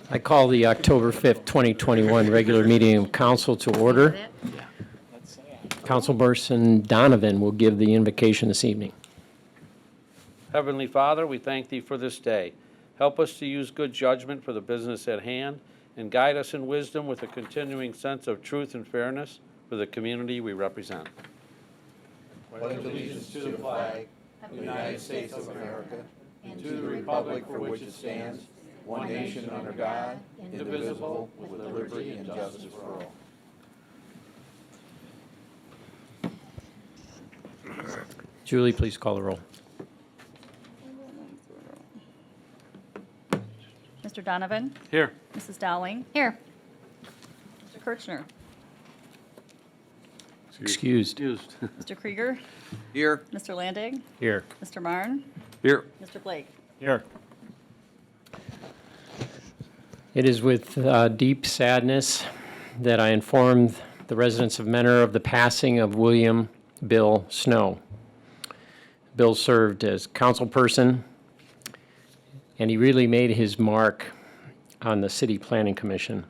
I call the October 5th, 2021 regular meeting of council to order. Councilperson Donovan will give the invocation this evening. Heavenly Father, we thank Thee for this day. Help us to use good judgment for the business at hand, and guide us in wisdom with a continuing sense of truth and fairness for the community we represent. Pledge allegiance to the flag of the United States of America and to the republic for which it stands, one nation under God, indivisible, with liberty and justice for all. Julie, please call the roll. Mr. Donovan? Here. Mrs. Dowling? Here. Mr. Kirchner? Excused. Mr. Krieger? Here. Mr. Landig? Here. Mr. Marn? Here. Mr. Blake? Here. It is with deep sadness that I inform the residents of Mentor of the passing of William Bill Snow. Bill served as councilperson, and he really made his mark on the City Planning Commission.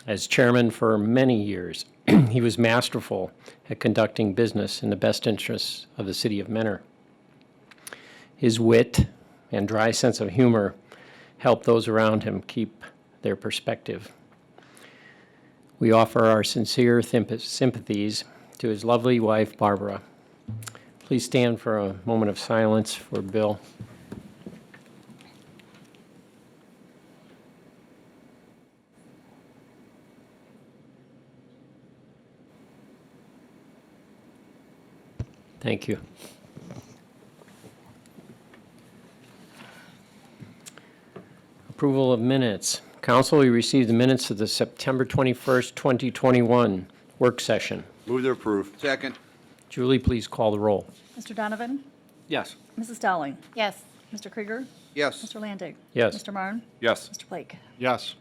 As chairman for many years, he was masterful at conducting business in the best interests of the city of Mentor. His wit and dry sense of humor helped those around him keep their perspective. We offer our sincere sympathies to his lovely wife, Barbara. Please stand for a moment of silence for Bill. Thank you. Approval of minutes. Council, we received the minutes of the September 21st, 2021 work session. Move to approve. Second. Julie, please call the roll. Mr. Donovan? Yes. Mrs. Dowling? Yes. Mr. Krieger? Yes. Mr. Landig? Yes. Mr. Marn? Yes. Mr. Blake? Yes.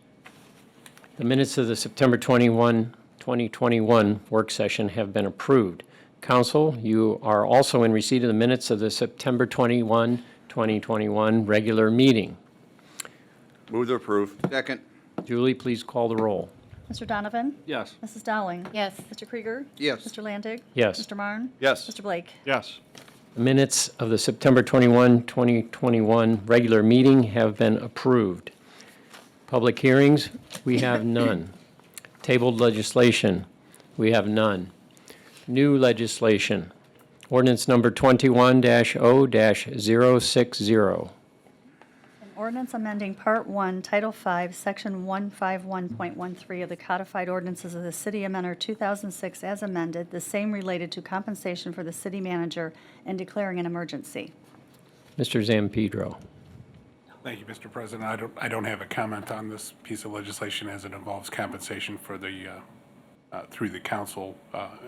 The minutes of the September 21, 2021 work session have been approved. Council, you are also in receipt of the minutes of the September 21, 2021 regular meeting. Move to approve. Second. Julie, please call the roll. Mr. Donovan? Yes. Mrs. Dowling? Yes. Mr. Krieger? Yes. Mr. Landig? Yes. Mr. Marn? Yes. Mr. Blake? Yes. The minutes of the September 21, 2021 regular meeting have been approved. Public hearings, we have none. Tabled legislation, we have none. New legislation, ordinance number 21-0-060. An ordinance amending Part 1, Title 5, Section 151.13 of the Codified Ordinances of the City of Mentor 2006 as amended, the same related to compensation for the city manager, and declaring an emergency. Mr. Zampedro. Thank you, Mr. President. I don't have a comment on this piece of legislation as it involves compensation for the, through the council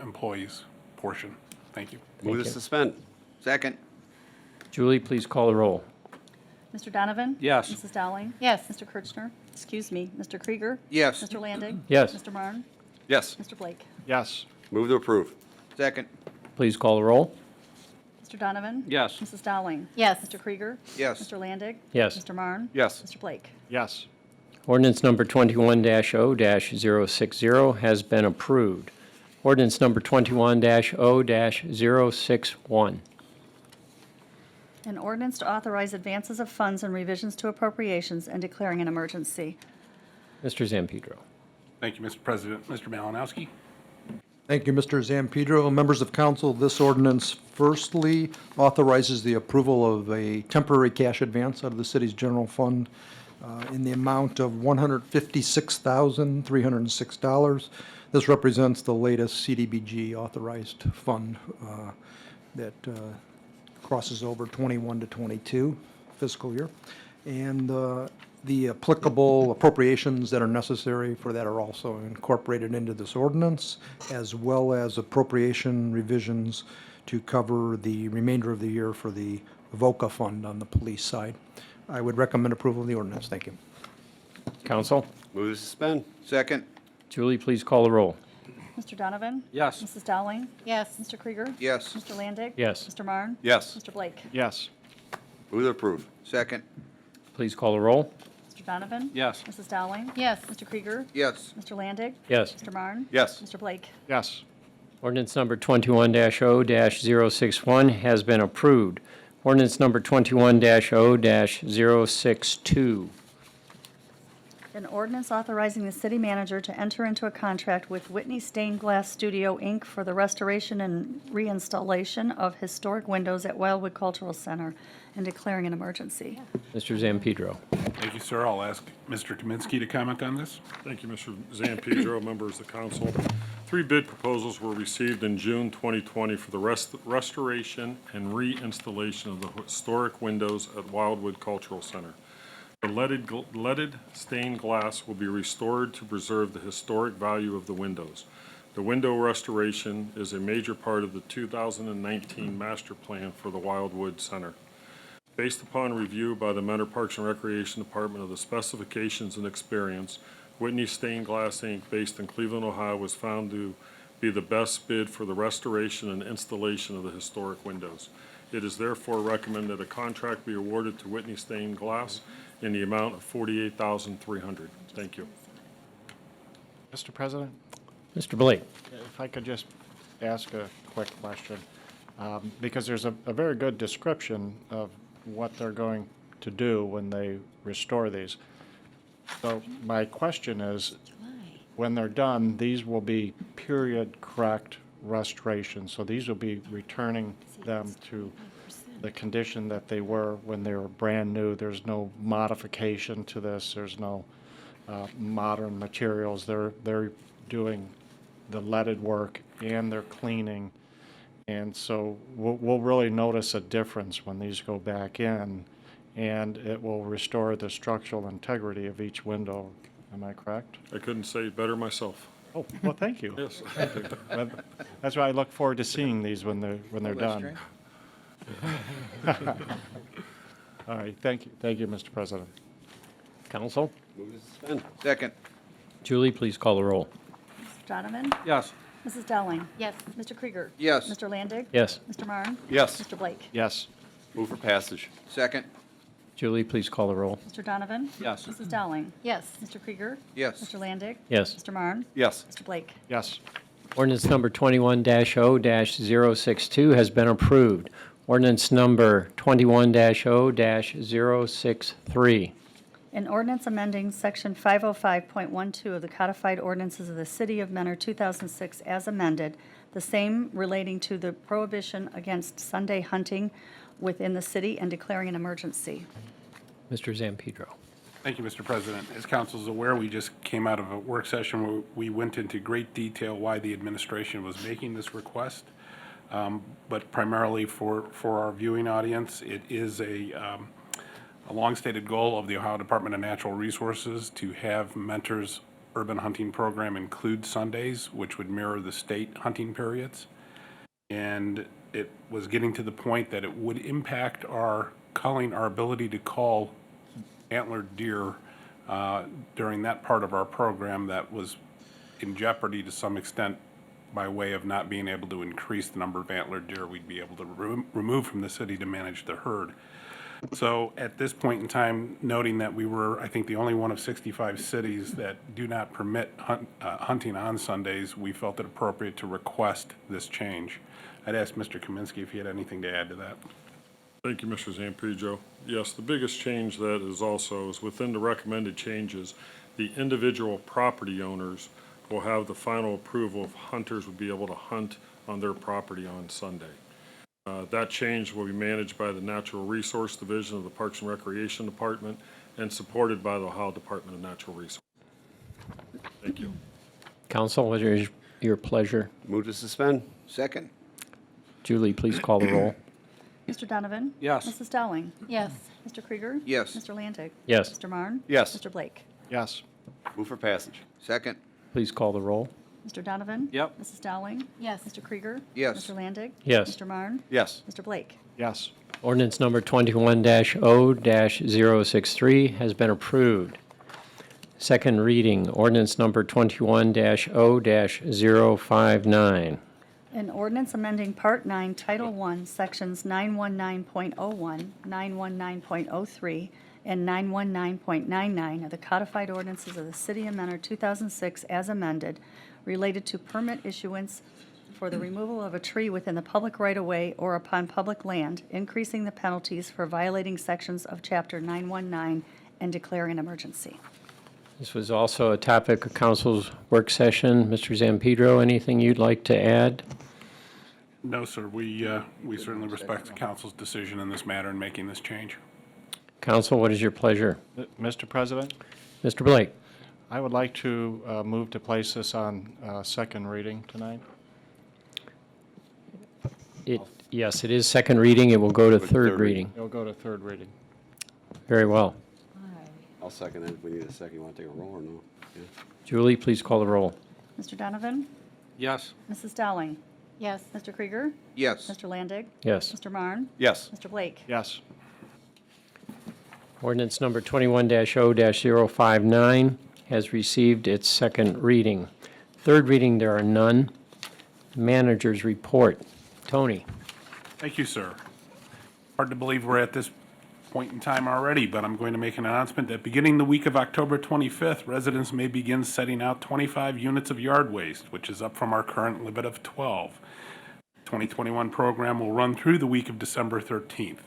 employees portion. Thank you. Move to suspend. Second. Julie, please call the roll. Mr. Donovan? Yes. Mrs. Dowling? Yes. Mr. Kirchner? Excuse me, Mr. Krieger? Yes. Mr. Landig? Yes. Mr. Marn? Yes. Mr. Blake? Yes. Move to approve. Second. Please call the roll. Mr. Donovan? Yes. Mrs. Dowling? Yes. Mr. Krieger? Yes. Mr. Landig? Yes. Mr. Marn? Yes. Mr. Blake? Yes. Ordinance number 21-0-060 has been approved. Ordinance number 21-0-061. An ordinance to authorize advances of funds and revisions to appropriations and declaring an emergency. Mr. Zampedro. Thank you, Mr. President. Mr. Malinowski? Thank you, Mr. Zampedro. Members of council, this ordinance firstly authorizes the approval of a temporary cash advance out of the city's general fund in the amount of $156,306. This represents the latest CDBG authorized fund that crosses over 21 to 22 fiscal year. And the applicable appropriations that are necessary for that are also incorporated into this ordinance, as well as appropriation revisions to cover the remainder of the year for the VOCA fund on the police side. I would recommend approval of the ordinance. Thank you. Council. Move to suspend. Second. Julie, please call the roll. Mr. Donovan? Yes. Mrs. Dowling? Yes. Mr. Krieger? Yes. Mr. Landig? Yes. Mr. Marn? Yes. Mr. Blake? Yes. Move to approve. Second. Please call the roll. Mr. Donovan? Yes. Mrs. Dowling? Yes. Mr. Krieger? Yes. Mr. Landig? Yes. Mr. Marne? Yes. Mr. Blake? Yes. Ordinance number 21-0-061 has been approved. Ordinance number 21-0-062. An ordinance authorizing the city manager to enter into a contract with Whitney Stained Glass Studio, Inc. for the restoration and reinstallation of historic windows at Wildwood Cultural Center and declaring an emergency. Mr. Zampedro. Thank you, sir. I'll ask Mr. Kaminsky to comment on this. Thank you, Mr. Zampedro, members of the council. 3 bid proposals were received in June 2020 for the restoration and reinstallation of the historic windows at Wildwood Cultural Center. The leaded stained glass will be restored to preserve the historic value of the windows. The window restoration is a major part of the 2019 master plan for the Wildwood Center. Based upon review by the Mentor Parks and Recreation Department of the specifications and experience, Whitney Stained Glass, Inc., based in Cleveland, Ohio, was found to be the best bid for the restoration and installation of the historic windows. It is therefore recommended a contract be awarded to Whitney Stained Glass in the amount of $48,300. Thank you. Mr. President, Mr. Blake. if I could just ask a quick question, because there's a very good description of what they're going to do when they restore these. So my question is, when they're done, these will be period correct restoration. So these will be returning them to the condition that they were when they were brand new. There's no modification to this. There's no modern materials. They're doing the leaded work and they're cleaning. And so we'll really notice a difference when these go back in, and it will restore the structural integrity of each window. Am I correct? I couldn't say it better myself. Oh, well, thank you. Yes. Well, that's why I look forward to seeing these when they're done. All right, thank you, Mr. President. Council. Second. Julie, please call the roll. Mr. Donovan? Yes. Mrs. Dowling? Yes. Mr. Krieger? Yes. Mr. Landig? Yes. Mr. Marne? Yes. Mr. Blake? Yes. Move for passage. Second. Julie, please call the roll. Mr. Donovan? Yes. Mrs. Dowling? Yes. Mr. Krieger? Yes. Mr. Landig? Yes. Mr. Marne? Yes. Mr. Blake? Yes. Ordinance number 21-0-062 has been approved. Ordinance number 21-0-063. An ordinance amending Section 505.12 of the codified ordinances of the City of Mentor 2006 as amended, the same relating to the prohibition against Sunday hunting within the city and declaring an emergency. Mr. Zampedro. Thank you, Mr. President. As council is aware, we just came out of a work session where we went into great detail why the administration was making this request. But primarily for our viewing audience, it is a long-stated goal of the Ohio Department of Natural Resources to have Mentor's urban hunting program include Sundays, which would mirror the state hunting periods. And it was getting to the point that it would impact our ability to call antlered deer during that part of our program that was in jeopardy to some extent by way of not being able to increase the number of antlered deer we'd be able to remove from the city to manage the herd. So at this point in time, noting that we were, I think, the only one of 65 cities that do not permit hunting on Sundays, we felt it appropriate to request this change. I'd ask Mr. Kaminsky if he had anything to add to that. Thank you, Mr. Zampedro. Yes, the biggest change that is within the recommended changes, the individual property owners will have the final approval if hunters would be able to hunt on their property on Sunday. That change will be managed by the Natural Resource Division of the Parks and Recreation Department and supported by the Ohio Department of Natural Resources. Thank you. Council, what is your pleasure? Move to suspend. Second. Julie, please call the roll. Mr. Donovan? Yes. Mrs. Dowling? Yes. Mr. Krieger? Yes. Mr. Landig? Yes. Mr. Marne? Yes. Mr. Blake? Yes. Move for passage. Second. Please call the roll. Mr. Donovan? Yep. Mrs. Dowling? Yes. Mr. Krieger? Yes. Mr. Landig? Yes. Mr. Marne? Yes. Mr. Blake? Yes. Ordinance number 21-0-063 has been approved. Second reading, ordinance number 21-0-059. An ordinance amending Part 9, Title 1, Sections 919.01, 919.03, and 919.99 of the codified ordinances of the City of Mentor 2006 as amended, related to permit issuance for the removal of a tree within the public right-of-way or upon public land, increasing the penalties for violating sections of Chapter 919 and declaring an emergency. This was also a topic of council's work session. Mr. Zampedro, anything you'd like to add? No, sir, we certainly respect the council's decision in this matter in making this change. Council, what is your pleasure? Mr. President, Mr. Blake? I would like to move to place this on second reading tonight. Yes, it is second reading. It will go to third reading. It'll go to third reading. Very well. I'll second that if we need a second. You want to take a roll or no? Yeah. Julie, please call the roll. Mr. Donovan? Yes. Mrs. Dowling? Yes. Mr. Krieger? Yes. Mr. Landig? Yes. Mr. Marne? Yes. Mr. Blake? Yes. Ordinance number 21-0-059 has received its second reading. Third reading, there are none. Manager's report. Tony? Thank you, sir. Hard to believe we're at this point in time already, but I'm going to make an announcement that beginning the week of October 25th, residents may begin setting out 25 units of yard waste, which is up from our current limit of 12. 2021 program will run through the week of December 13th.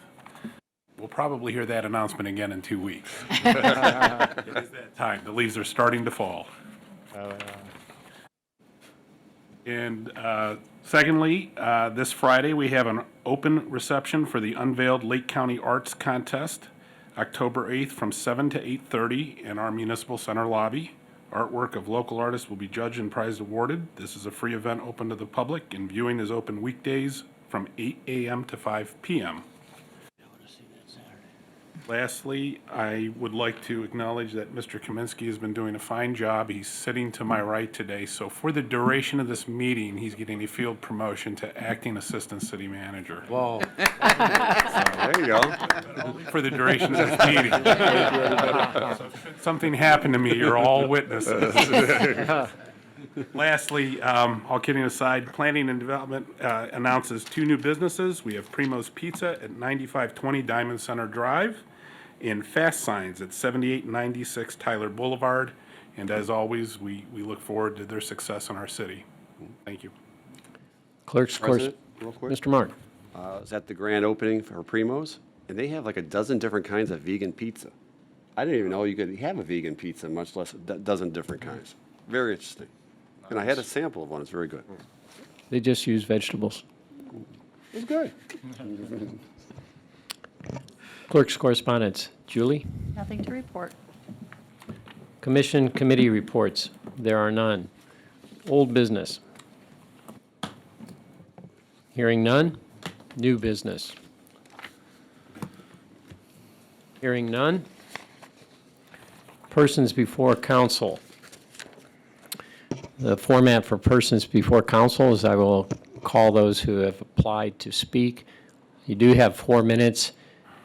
We'll probably hear that announcement again in 2 weeks. It is that time. The leaves are starting to fall. And secondly, this Friday, we have an open reception for the Unveiled Lake County Arts Contest, October 8th from 7 to 8:30 in our municipal center lobby. Artwork of local artists will be judged and prize awarded. This is a free event open to the public, and viewing is open weekdays from 8 a.m. to 5 p.m. Lastly, I would like to acknowledge that Mr. Kaminsky has been doing a fine job. He's sitting to my right today, so for the duration of this meeting, he's getting a field promotion to acting assistant city manager. Whoa. There you go. For the duration of this meeting. So should something happen to me, you're all witnesses. Lastly, all kidding aside, Planning and Development announces 2 new businesses. We have Primo's Pizza at 9520 Diamond Center Drive and Fast Signs at 7896 Tyler Boulevard. And as always, we look forward to their success in our city. Thank you. Clerk's course. President, real quick. Mr. Mark? I was at the grand opening for Primo's, and they have like a dozen different kinds of vegan pizza. I didn't even know you could have a vegan pizza, much less a dozen different kinds. Very interesting. And I had a sample of one. It's very good. They just use vegetables. It's good. Clerk's correspondence. Julie? Nothing to report. Commission committee reports. There are none. Old business. Hearing none. New business. Hearing none. Persons before council. The format for persons before council is I will call those who have applied to speak. You do have 4 minutes.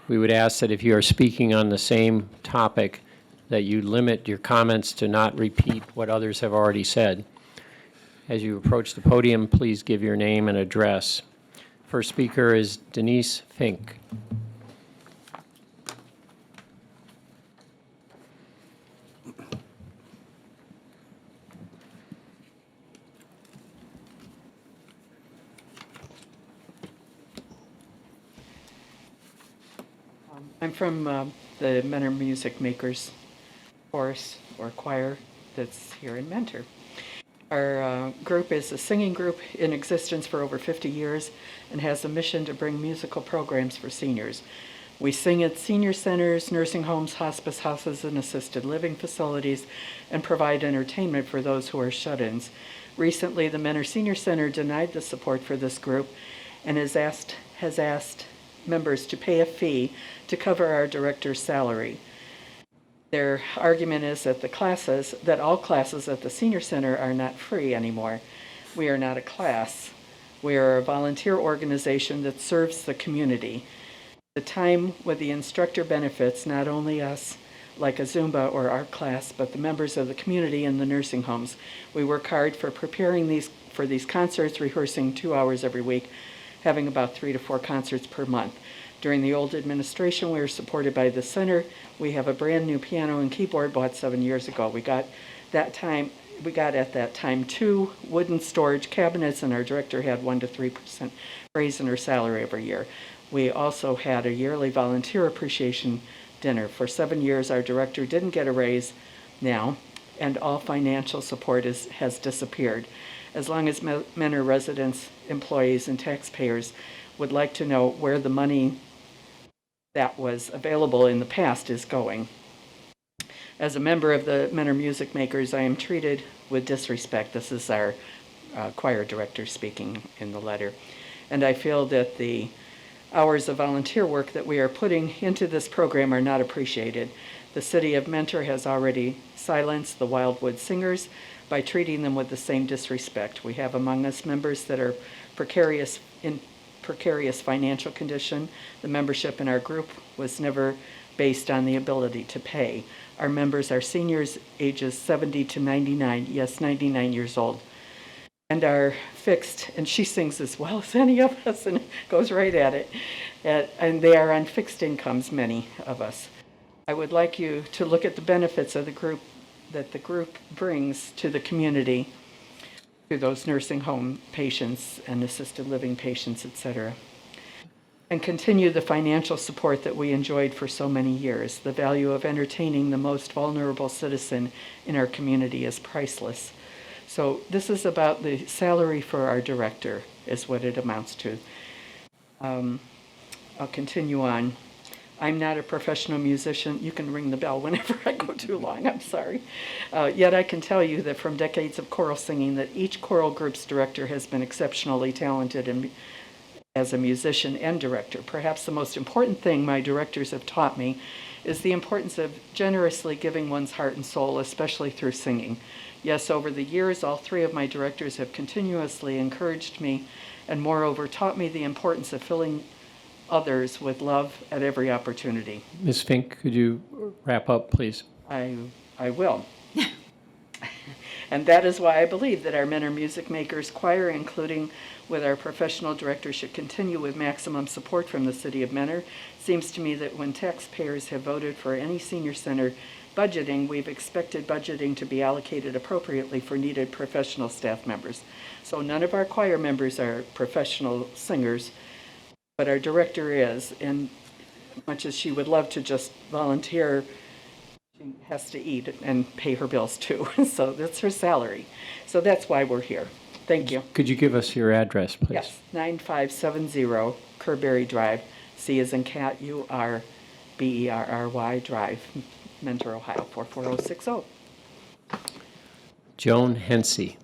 We would ask that if you are speaking on the same topic, that you limit your comments to not repeat what others have already said. As you approach the podium, please give your name and address. First speaker is Denise Fink. I'm from the Mentor Music Makers Chorus or Choir that's here in Mentor. Our group is a singing group in existence for over 50 years and has a mission to bring musical programs for seniors. We sing at senior centers, nursing homes, hospice houses, and assisted living facilities, and provide entertainment for those who are shut-ins. Recently, the Mentor Senior Center denied the support for this group and has asked members to pay a fee to cover our director's salary. Their argument is that all classes at the senior center are not free anymore. We are not a class. We are a volunteer organization that serves the community. The time with the instructor benefits not only us, like a Zumba or art class, but the members of the community and the nursing homes. We work hard for preparing for these concerts, rehearsing 2 hours every week, having about 3 to 4 concerts per month. During the old administration, we were supported by the center. We have a brand-new piano and keyboard bought 7 years ago. We got at that time 2 wooden storage cabinets, and our director had 1 to 3% raise in her salary every year. We also had a yearly volunteer appreciation dinner. For 7 years, our director didn't get a raise now, and all financial support has disappeared. As long as Mentor residents, employees, and taxpayers would like to know where the money that was available in the past is going. As a member of the Mentor Music Makers, I am treated with disrespect. This is our choir director speaking in the letter. And I feel that the hours of volunteer work that we are putting into this program are not appreciated. The city of Mentor has already silenced the Wildwood Singers by treating them with the same disrespect. We have among us members that are in precarious financial condition. The membership in our group was never based on the ability to pay. Our members are seniors ages 70 to 99, yes, 99 years old, and are fixed, and she sings as well as any of us and goes right at it, and they are on fixed incomes, many of us. I would like you to look at the benefits of the group that the group brings to the community, to those nursing home patients and assisted living patients, etc. And continue the financial support that we enjoyed for so many years. The value of entertaining the most vulnerable citizen in our community is priceless. So this is about the salary for our director, is what it amounts to. I'll continue on. I'm not a professional musician. You can ring the bell whenever I go too long, I'm sorry. Yet I can tell you that from decades of choral singing that each choral group's director has been exceptionally talented as a musician and director. Perhaps the most important thing my directors have taught me is the importance of generously giving one's heart and soul, especially through singing. Yes, over the years, all 3 of my directors have continuously encouraged me and moreover taught me the importance of filling others with love at every opportunity. Ms. Fink, could you wrap up, please? I will. And that is why I believe that our Mentor Music Makers choir, including with our professional director, should continue with maximum support from the city of Mentor. Seems to me that when taxpayers have voted for any senior center budgeting, we've expected budgeting to be allocated appropriately for needed professional staff members. So none of our choir members are professional singers, but our director is, and much as she would love to just volunteer, she has to eat and pay her bills too. So that's her salary. So that's why we're here. Thank you. Could you give us your address, please? Yes, 9570 Kerberry Drive, C as in cat, U-R-B-E-R-R-Y Drive, Mentor, Ohio, 44060. Joan Hensey.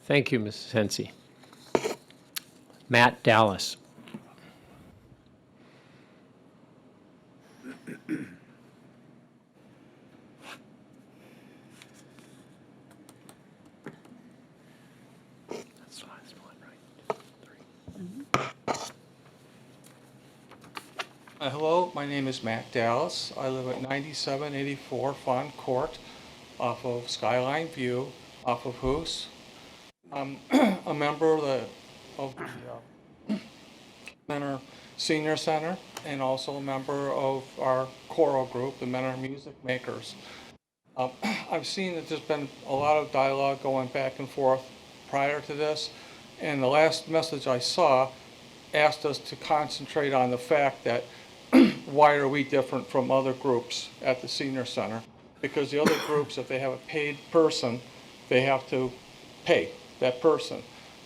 Thank you, Mrs. Hensey. Matt Dallas. That's the last one, right? 3. Hello, my name is Matt Dallas. I live at 9784 Fond Court off of Skyline View, off of Hoos. I'm a member of the Mentor Senior Center and also a member of our choral group, the Mentor Music Makers. I've seen that there's been a lot of dialogue going back and forth prior to this, and the last message I saw asked us to concentrate on the fact that why are we different from other groups at the Senior Center? Because the other groups, if they have a paid person, they have to pay that person.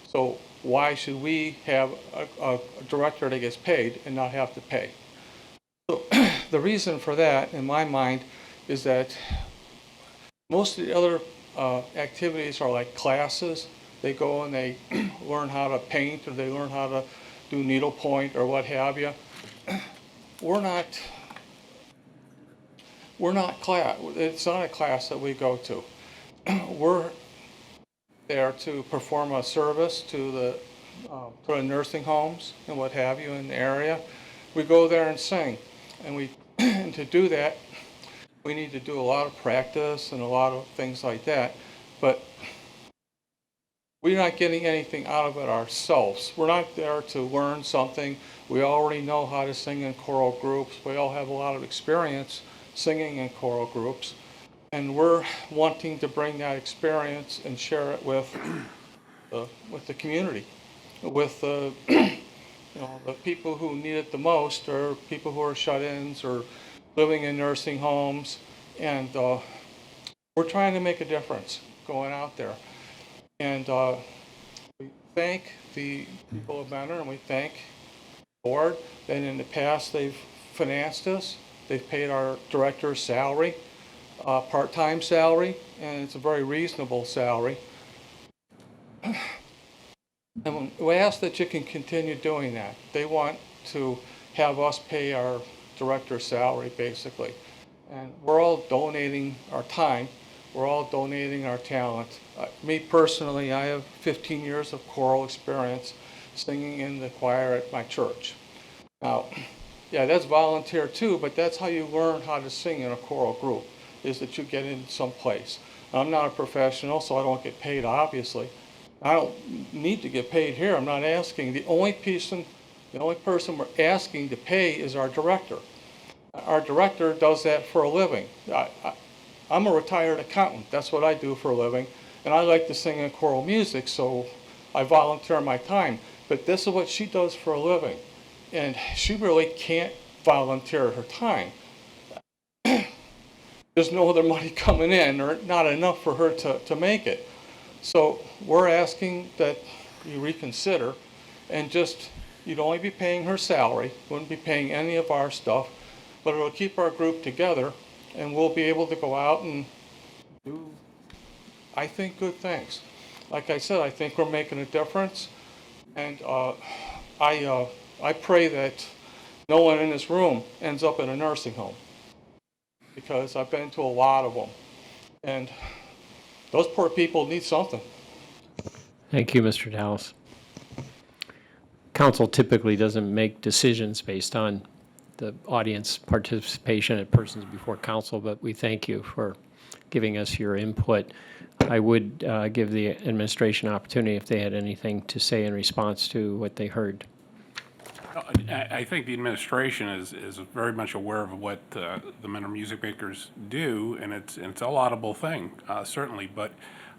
So why should we have a director that gets paid and not have to pay? So the reason for that, in my mind, is that most of the other activities are like classes. They go and they learn how to paint, or they learn how to do needlepoint or what have you. We're not class. It's not a class that we go to. We're there to perform a service to the nursing homes and what have you in the area. We go there and sing, and and to do that, We need to do a lot of practice and a lot of things like that, but we're not getting anything out of it ourselves. We're not there to learn something. We already know how to sing in choral groups. We all have a lot of experience singing in choral groups. And we're wanting to bring that experience and share it with the community, with the, the people who need it the most, or people who are shut-ins or living in nursing homes. And we're trying to make a difference going out there. And we thank the people of Mentor, and we thank the board that in the past they've financed us. They've paid our director's salary, part-time salary, and it's a very reasonable salary. And we ask that you can continue doing that. They want to have us pay our director's salary, basically. And we're all donating our time. We're all donating our talent. Me personally, I have 15 years of choral experience singing in the choir at my church. Now, yeah, that's volunteer too, but that's how you learn how to sing in a choral group, is that you get in some place. I'm not a professional, so I don't get paid, obviously. I don't need to get paid here. I'm not asking. The only person we're asking to pay is our director. Our director does that for a living. I'm a retired accountant. That's what I do for a living. And I like to sing in choral music, so I volunteer my time. But this is what she does for a living. And she really can't volunteer her time. There's no other money coming in, or not enough for her to make it. So we're asking that you reconsider and just, you'd only be paying her salary, wouldn't be paying any of our stuff, but it'll keep our group together, and we'll be able to go out and do, I think, good things. Like I said, I think we're making a difference, and I pray that no one in this room ends up in a nursing home, because I've been to a lot of them, and those poor people need something. Thank you, Mr. Dallas. Council typically doesn't make decisions based on the audience participation at persons before council, but we thank you for giving us your input. I would give the administration opportunity if they had anything to say in response to what they heard. I think the administration is very much aware of what the Mentor Music Makers do, and it's a laudable thing, certainly. But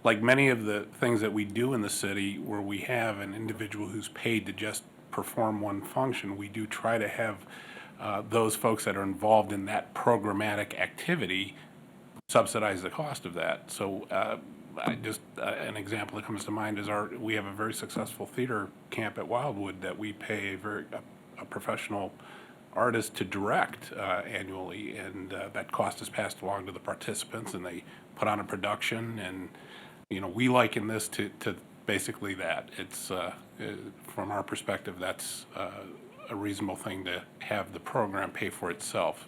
like many of the things that we do in the city, where we have an individual who's paid to just perform one function, we do try to have those folks that are involved in that programmatic activity subsidize the cost of that. So an example that comes to mind is we have a very successful theater camp at Wildwood that we pay a professional artist to direct annually, and that cost is passed along to the participants, and they put on a production. And we liken this to basically that. It's from our perspective, that's a reasonable thing to have the program pay for itself.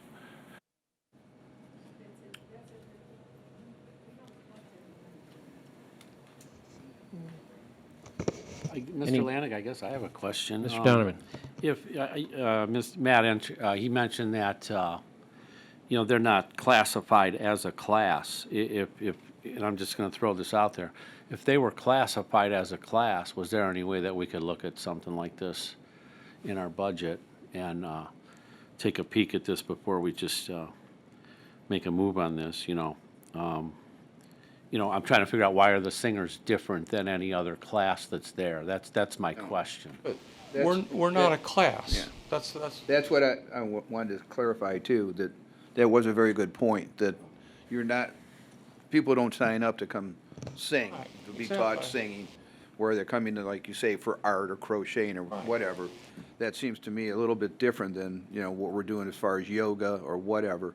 Mr. Lanig, I guess I have a question. Mr. Donovan. If Matt, he mentioned that they're not classified as a class. If and I'm just going to throw this out there, if they were classified as a class, was there any way that we could look at something like this in our budget and take a peek at this before we just make a move on this? I'm trying to figure out, why are the singers different than any other class that's there? That's my question. But We're not a class. Yeah. That's what I wanted to clarify too, that was a very good point, that people don't sign up to come sing, Right, to be taught exactly. singing, where they're coming to, like you say, for art or crocheting or whatever. That seems to me a little bit different than, what we're doing as far as yoga or whatever.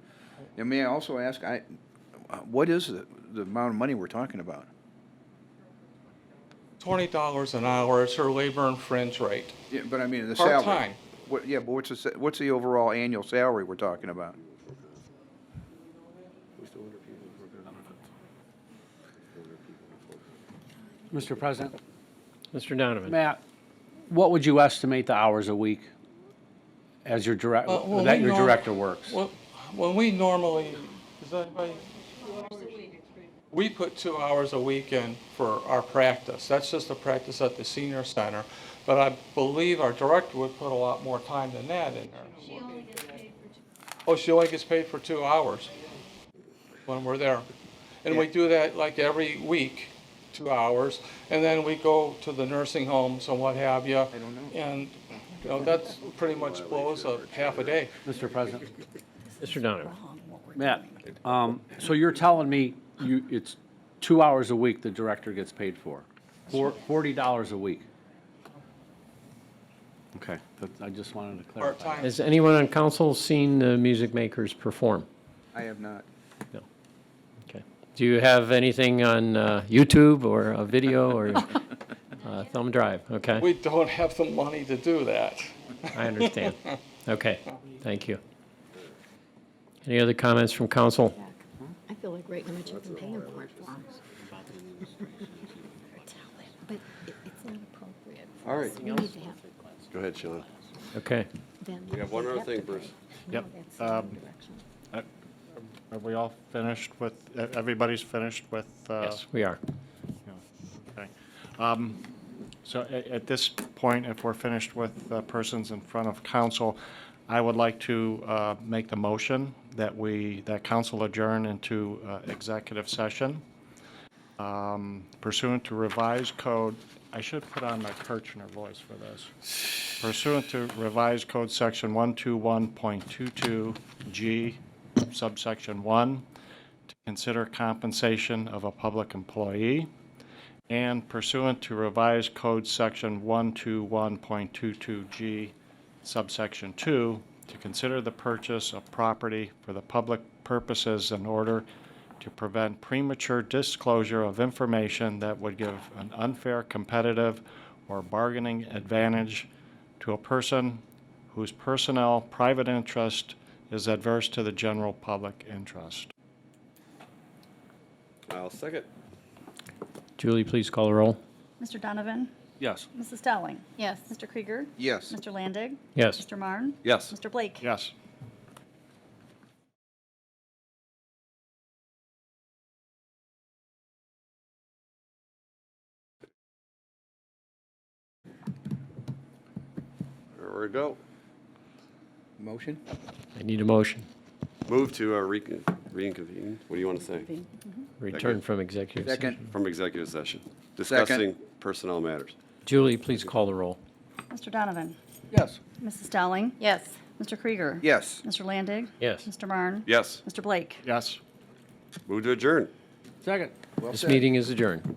And may I also ask, what is the amount of money we're talking about? $20 an hour is her labor and fringe rate. Yeah, but I mean, the salary. Part-time. But what's the overall annual salary we're talking about? Mr. President? Mr. Donovan. Matt, what would you estimate the hours a week as your Well, director works? When we normally, Does anybody? We put 2 hours a week in for our practice. That's just a practice at the senior center. But I believe our director would put a lot more time than that in there. She only gets paid for 2 hours. Oh, she only gets paid for 2 hours when we're there. And we do that like every week, 2 hours. And then we go to the nursing homes and what have you. I don't know. And, you know, that's pretty much blows a half a day. Mr. President. Mr. Donovan. Matt, so you're telling me it's 2 hours a week the director gets paid for? $40 a week? Okay, I just wanted to clarify. Part-time. Has anyone on council seen the music makers perform? I have not. No. Okay. Do you have anything on YouTube or a video or thumb drive? Okay, We don't have the money to do that. I understand. Okay, thank you. Any other comments from council? I feel like writing them a check and paying them for it. But it's not appropriate. All right. We need to have Go ahead, Sheila. Okay. them. We have one other thing, Bruce. Yep. That's the wrong direction. Are we all finished with, everybody's finished with? Yes, we are. Okay. So at this point, if we're finished with persons in front of council, I would like to make the motion that that council adjourn into executive session pursuant to revised code. I should put on my Kirchner voice for this. Pursuant to revised code section 121.22G, subsection 1, to consider compensation of a public employee, and pursuant to revised code section 121.22G, subsection 2, to consider the purchase of property for the public purposes in order to prevent premature disclosure of information that would give an unfair competitive or bargaining advantage to a person whose personnel private interest is adverse to the general public interest. I'll second. Julie, please call the roll. Mr. Donovan? Yes. Mrs. Dowling? Yes. Mr. Krieger? Yes. Mr. Landig? Yes. Mr. Marne? Yes. Mr. Blake? Yes. There we go. Motion? I need a motion. Move to reconvene. What do you want to say? Return from executive session. Second. From executive session. Discussing personnel matters. Julie, please call the roll. Mr. Donovan? Yes. Mrs. Dowling? Yes. Mr. Krieger? Yes. Mr. Landig? Yes. Mr. Marne? Yes. Mr. Blake? Yes. Move to adjourn. Second. Well This said. meeting is adjourned.